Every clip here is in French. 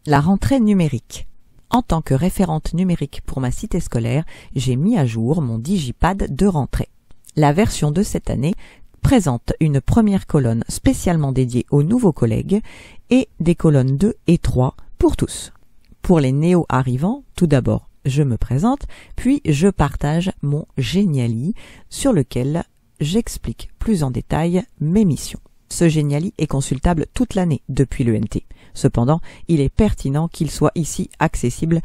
La rentrée numérique. En tant que référente numérique pour ma cité scolaire, j'ai mis à jour mon digipad de rentrée. La version de cette année présente une première colonne spécialement dédiée aux nouveaux collègues et des colonnes 2 et 3 pour tous. Pour les néo-arrivants, tout d'abord, je me présente, puis je partage mon Geniali sur lequel j'explique plus en détail mes missions. Ce Geniali est consultable toute l'année depuis l'ENT. Cependant, il est pertinent qu'il soit ici accessible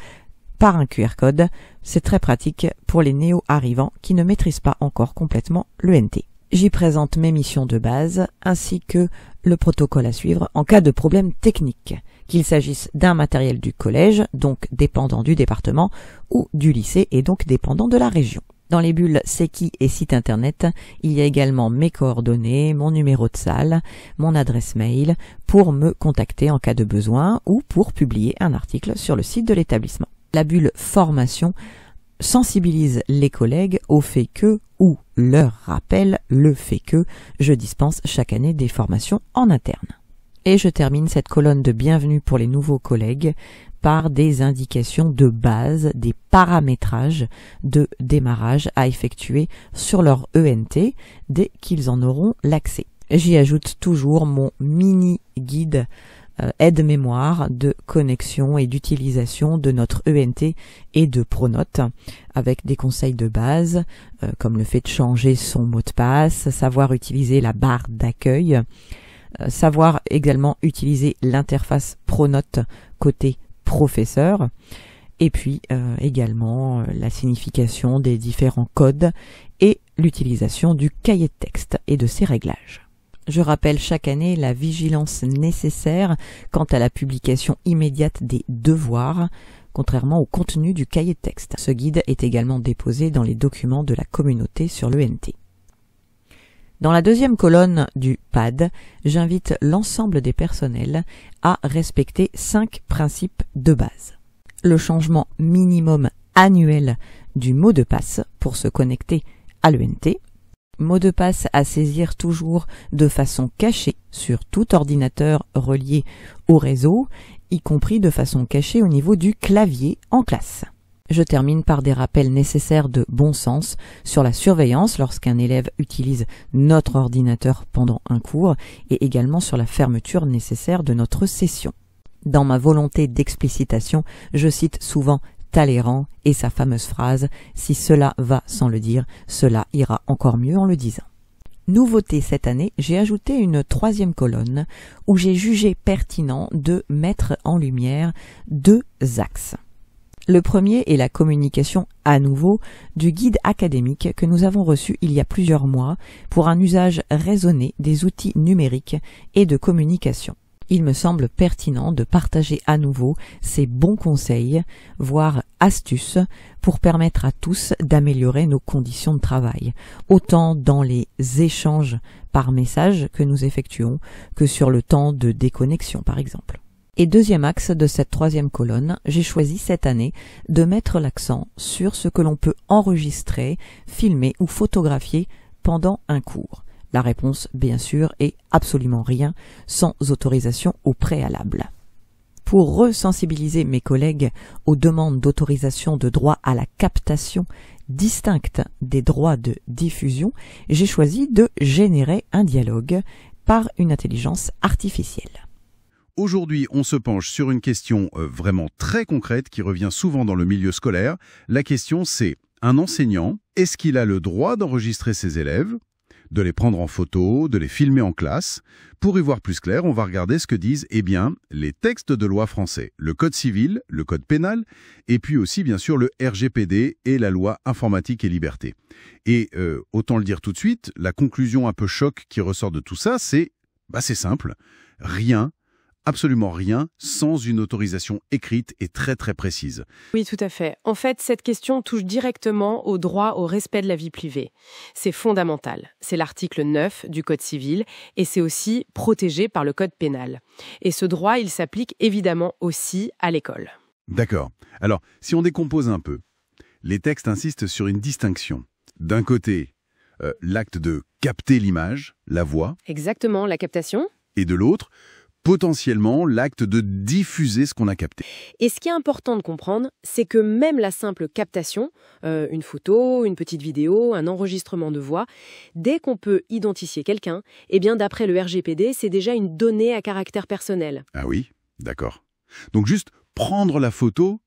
par un QR code. C'est très pratique pour les néo-arrivants qui ne maîtrisent pas encore complètement l'ENT. J'y présente mes missions de base ainsi que le protocole à suivre en cas de problème technique, qu'il s'agisse d'un matériel du collège, donc dépendant du département, ou du lycée et donc dépendant de la région. Dans les bulles C'est qui et site internet, il y a également mes coordonnées, mon numéro de salle, mon adresse mail pour me contacter en cas de besoin ou pour publier un article sur le site de l'établissement. La bulle Formation sensibilise les collègues au fait que, ou leur rappelle le fait que, je dispense chaque année des formations en interne. Et je termine cette colonne de bienvenue pour les nouveaux collègues par des indications de base, des paramétrages de démarrage à effectuer sur leur ENT dès qu'ils en auront l'accès. J'y ajoute toujours mon mini guide aide-mémoire de connexion et d'utilisation de notre ENT et de Pronote avec des conseils de base comme le fait de changer son mot de passe, savoir utiliser la barre d'accueil, savoir également utiliser l'interface Pronote côté professeur et puis également la signification des différents codes et l'utilisation du cahier de texte et de ses réglages. Je rappelle chaque année la vigilance nécessaire quant à la publication immédiate des devoirs, contrairement au contenu du cahier de texte. Ce guide est également déposé dans les documents de la communauté sur l'ENT. Dans la deuxième colonne du PAD, j'invite l'ensemble des personnels à respecter 5 principes de base. Le changement minimum annuel du mot de passe pour se connecter à l'ENT. Mot de passe à saisir toujours de façon cachée sur tout ordinateur relié au réseau, y compris de façon cachée au niveau du clavier en classe. Je termine par des rappels nécessaires de bon sens sur la surveillance lorsqu'un élève utilise notre ordinateur pendant un cours et également sur la fermeture nécessaire de notre session. Dans ma volonté d'explicitation, je cite souvent Talleyrand et sa fameuse phrase « Si cela va sans le dire, cela ira encore mieux en le disant ». Nouveauté cette année, j'ai ajouté une 3e colonne où j'ai jugé pertinent de mettre en lumière 2 axes. Le premier est la communication à nouveau du guide académique que nous avons reçu il y a plusieurs mois pour un usage raisonné des outils numériques et de communication. Il me semble pertinent de partager à nouveau ces bons conseils, voire astuces, pour permettre à tous d'améliorer nos conditions de travail, autant dans les échanges par message que nous effectuons que sur le temps de déconnexion par exemple. Et deuxième axe de cette 3e colonne, j'ai choisi cette année de mettre l'accent sur ce que l'on peut enregistrer, filmer ou photographier pendant un cours. La réponse, bien sûr, est absolument rien, sans autorisation au préalable. Pour resensibiliser mes collègues aux demandes d'autorisation de droit à la captation distincte des droits de diffusion, j'ai choisi de générer un dialogue par une intelligence artificielle. Aujourd'hui, on se penche sur une question vraiment très concrète qui revient souvent dans le milieu scolaire. La question, c'est un enseignant, est-ce qu'il a le droit d'enregistrer ses élèves ? De les prendre en photo, de les filmer en classe. Pour y voir plus clair, on va regarder ce que disent les textes de loi français, le code civil, le code pénal, et puis aussi bien sûr le RGPD et la loi informatique et liberté. Et autant le dire tout de suite, la conclusion un peu choc qui ressort de tout ça, c'est simple, rien, absolument rien, sans une autorisation écrite et très très précise. Oui, tout à fait. En fait, cette question touche directement au droit au respect de la vie privée. C'est fondamental. C'est l'article 9 du Code civil et c'est aussi protégé par le Code pénal. Et ce droit, il s'applique évidemment aussi à l'école. D'accord. Alors, si on décompose un peu, les textes insistent sur une distinction. D'un côté, l'acte de capter l'image, la voix. Exactement, la captation. Et de l'autre, potentiellement l'acte de diffuser ce qu'on a capté. Et ce qui est important de comprendre, c'est que même la simple captation, une photo, une petite vidéo, un enregistrement de voix, dès qu'on peut identifier quelqu'un, eh bien d'après le RGPD, c'est déjà une donnée à caractère personnel. Ah oui, d'accord. Donc juste prendre la photo,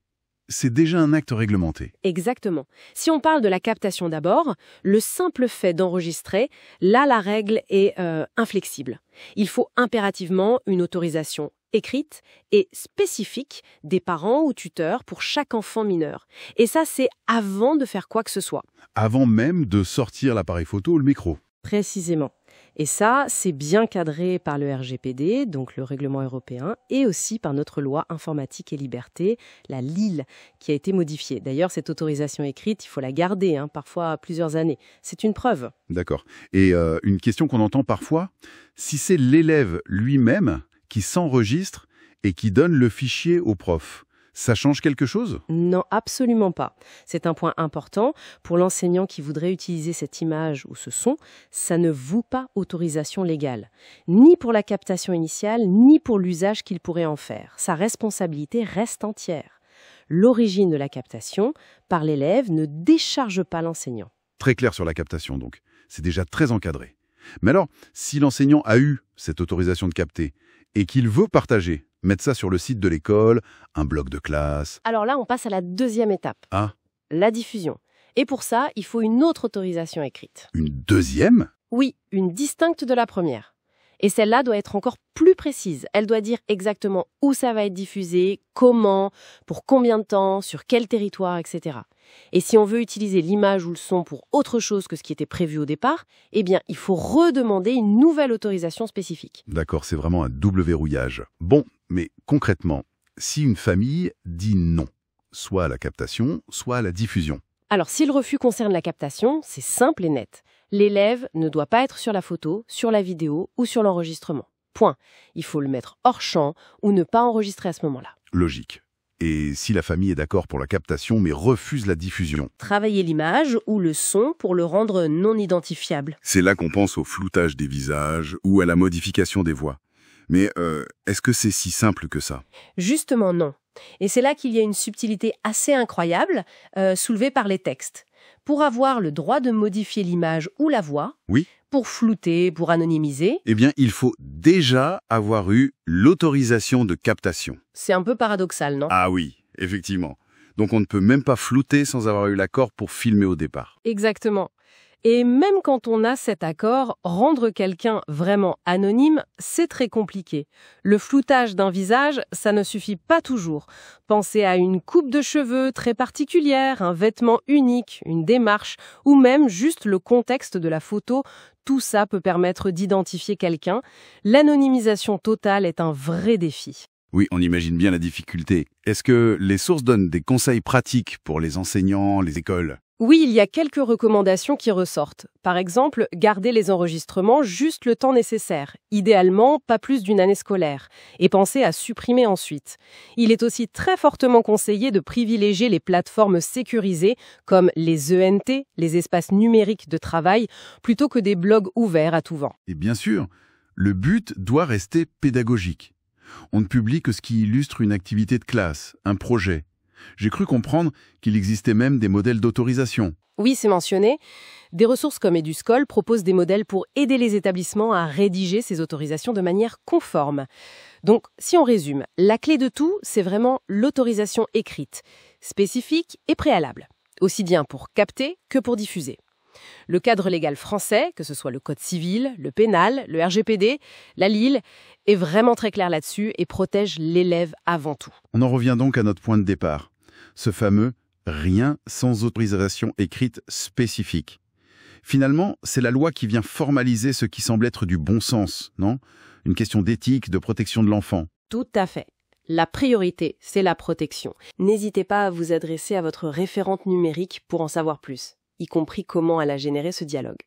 c'est déjà un acte réglementé. Exactement. Si on parle de la captation d'abord, le simple fait d'enregistrer, là la règle est inflexible. Il faut impérativement une autorisation écrite et spécifique des parents ou tuteurs pour chaque enfant mineur. Et ça, c'est avant de faire quoi que ce soit. Avant même de sortir l'appareil photo ou le micro. Précisément. Et ça, c'est bien cadré par le RGPD, donc le règlement européen, et aussi par notre loi informatique et liberté, la LIL, qui a été modifiée. D'ailleurs, cette autorisation écrite, il faut la garder, parfois plusieurs années. C'est une preuve. D'accord. Et une question qu'on entend parfois, si c'est l'élève lui-même qui s'enregistre et qui donne le fichier au prof, ça change quelque chose? Non, absolument pas. C'est un point important. Pour l'enseignant qui voudrait utiliser cette image ou ce son, ça ne vaut pas autorisation légale. Ni pour la captation initiale, ni pour l'usage qu'il pourrait en faire. Sa responsabilité reste entière. L'origine de la captation, par l'élève, ne décharge pas l'enseignant. Très clair sur la captation, donc. C'est déjà très encadré. Mais alors, si l'enseignant a eu cette autorisation de capter et qu'il veut partager, mettre ça sur le site de l'école, un bloc de classe... Alors là, on passe à la deuxième étape. Ah, La diffusion. Et pour ça, il faut une autre autorisation écrite. une deuxième? Oui, une distincte de la première. Et celle-là doit être encore plus précise. Elle doit dire exactement où ça va être diffusé, comment, pour combien de temps, sur quel territoire, etc. Et si on veut utiliser l'image ou le son pour autre chose que ce qui était prévu au départ, eh bien, il faut redemander une nouvelle autorisation spécifique. D'accord, c'est vraiment un double verrouillage. Bon, mais concrètement, si une famille dit non, soit à la captation, soit à la diffusion. Alors, si le refus concerne la captation, c'est simple et net. L'élève ne doit pas être sur la photo, sur la vidéo ou sur l'enregistrement. Point. Il faut le mettre hors champ ou ne pas enregistrer à ce moment-là. Logique. Et si la famille est d'accord pour la captation mais refuse la diffusion? Travailler l'image ou le son pour le rendre non identifiable. C'est là qu'on pense au floutage des visages ou à la modification des voix. Mais est-ce que c'est si simple que ça? Justement non. Et c'est là qu'il y a une subtilité assez incroyable soulevée par les textes. Pour avoir le droit de modifier l'image ou la voix, Oui. pour flouter, pour anonymiser, Eh bien, il faut déjà avoir eu l'autorisation de captation. c'est un peu paradoxal, non? Ah oui, effectivement. Donc on ne peut même pas flouter sans avoir eu l'accord pour filmer au départ. Exactement. Et même quand on a cet accord, rendre quelqu'un vraiment anonyme, c'est très compliqué. Le floutage d'un visage, ça ne suffit pas toujours. Pensez à une coupe de cheveux très particulière, un vêtement unique, une démarche, ou même juste le contexte de la photo. Tout ça peut permettre d'identifier quelqu'un. L'anonymisation totale est un vrai défi. Oui, on imagine bien la difficulté. Est-ce que les sources donnent des conseils pratiques pour les enseignants, les écoles? Oui, il y a quelques recommandations qui ressortent. Par exemple, garder les enregistrements juste le temps nécessaire. Idéalement, pas plus d'une année scolaire. Et pensez à supprimer ensuite. Il est aussi très fortement conseillé de privilégier les plateformes sécurisées comme les ENT, les espaces numériques de travail, plutôt que des blogs ouverts à tout vent. Et bien sûr, le but doit rester pédagogique. On ne publie que ce qui illustre une activité de classe, un projet. J'ai cru comprendre qu'il existait même des modèles d'autorisation. Oui, c'est mentionné. Des ressources comme Eduscol proposent des modèles pour aider les établissements à rédiger ces autorisations de manière conforme. Donc, si on résume, la clé de tout, c'est vraiment l'autorisation écrite, spécifique et préalable, aussi bien pour capter que pour diffuser. Le cadre légal français, que ce soit le Code civil, le pénal, le RGPD, la LIL, est vraiment très clair là-dessus et protège l'élève avant tout. On en revient donc à notre point de départ. Ce fameux « rien sans autorisation écrite spécifique ». Finalement, c'est la loi qui vient formaliser ce qui semble être du bon sens, non? Une question d'éthique, de protection de l'enfant. Tout à fait. La priorité, c'est la protection. N'hésitez pas à vous adresser à votre référente numérique pour en savoir plus, y compris comment elle a généré ce dialogue.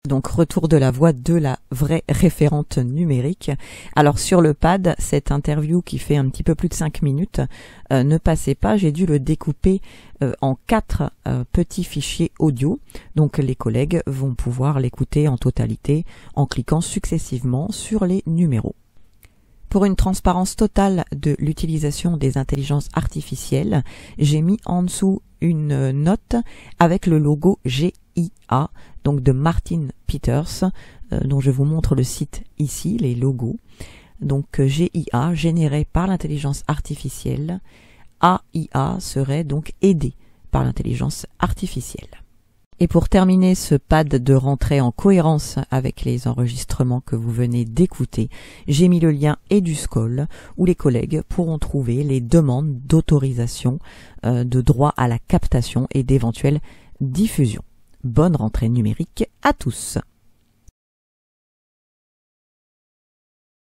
Donc retour de la voix de la vraie référente numérique. Alors sur le pad, cette interview qui fait un petit peu plus de 5 minutes, ne passait pas, j'ai dû le découper en 4 petits fichiers audio. Donc les collègues vont pouvoir l'écouter en totalité en cliquant successivement sur les numéros. Pour une transparence totale de l'utilisation des intelligences artificielles, j'ai mis en dessous une note avec le logo GIA, donc de Martin Peters, dont je vous montre le site ici, les logos. Donc GIA, généré par l'intelligence artificielle. AIA serait donc aidé par l'intelligence artificielle. Et pour terminer ce pad de rentrée en cohérence avec les enregistrements que vous venez d'écouter, j'ai mis le lien EduSchool où les collègues pourront trouver les demandes d'autorisation de droit à la captation et d'éventuelles diffusions. Bonne rentrée numérique à tous!